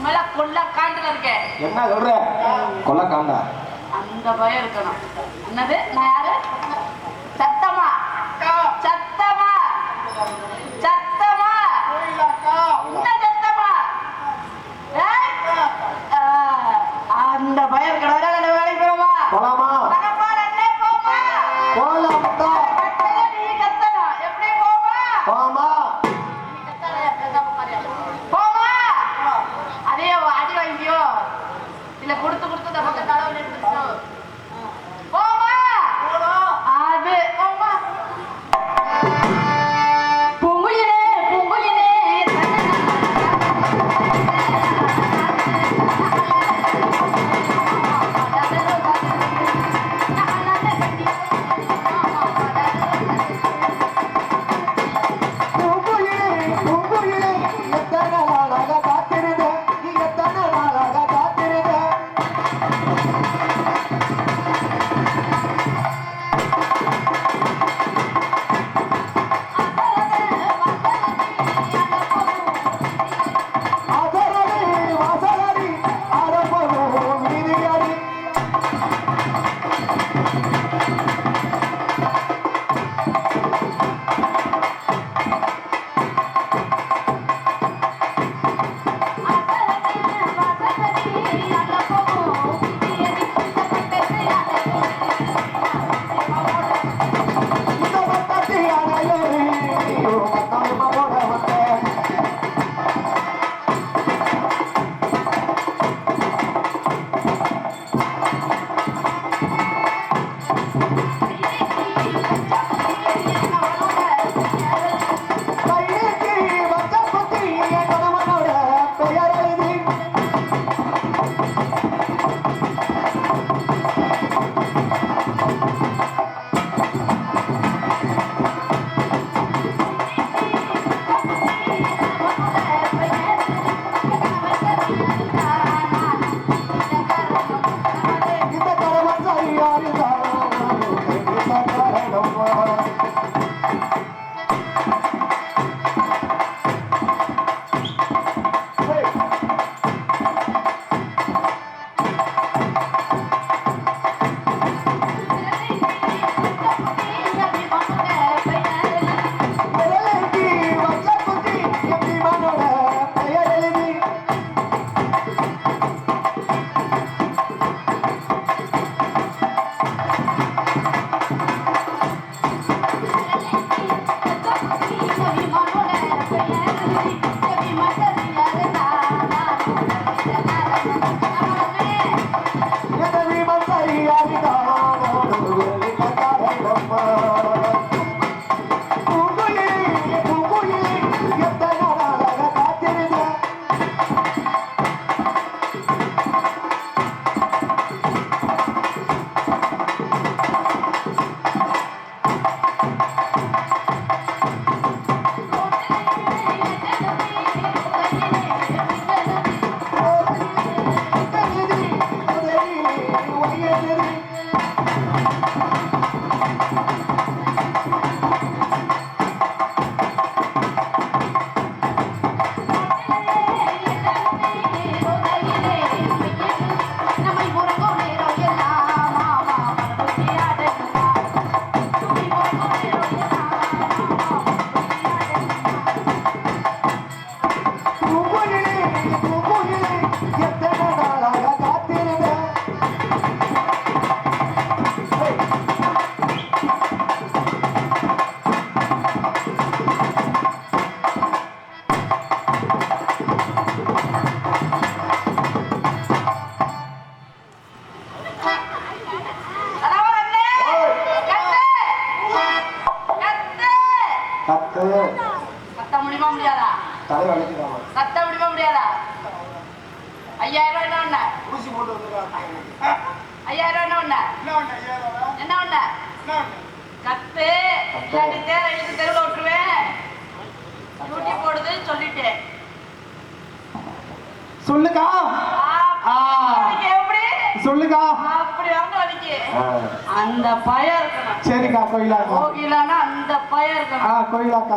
மேல கொல்ல காண்டுல இருக்கேன். என்ன சொல்ற? கொல்ல காண்டா அந்த பயம் இருக்கணும். என்னது? நான் யாரு? சத்தமா சத்தமா சத்தமா இந்த சத்தமா அந்த பயம் இருக்கணும். வேலைக்கு போமா போலாமா? கொடுத்து கொடுத்து இந்த பக்கம் தலைவலி எடுத்துச்சோ போமா அது போமா பூங்குயிலே பூங்குயிலே கத்த முடியுமா முடியாதா? கத்த முடியுமா முடியாதா? 5000 என்ன ஒண்ணு? 5000 என்ன ஒண்ணு? என்ன ஒண்ணு? கத்து இல்லாட்டி தேரை இழுத்து தெருவில் விட்டுருவேன். டியூட்டி போடுது சொல்லிட்டேன். சொல்லுக்கா எப்படி சொல்லுக்கா அப்படி வந்து வலிக்கு அந்த பயம் இருக்கணும். சரிக்கா கோயிலா கோகிலானா அந்த பயம் இருக்கணும். கோயிலாக்கா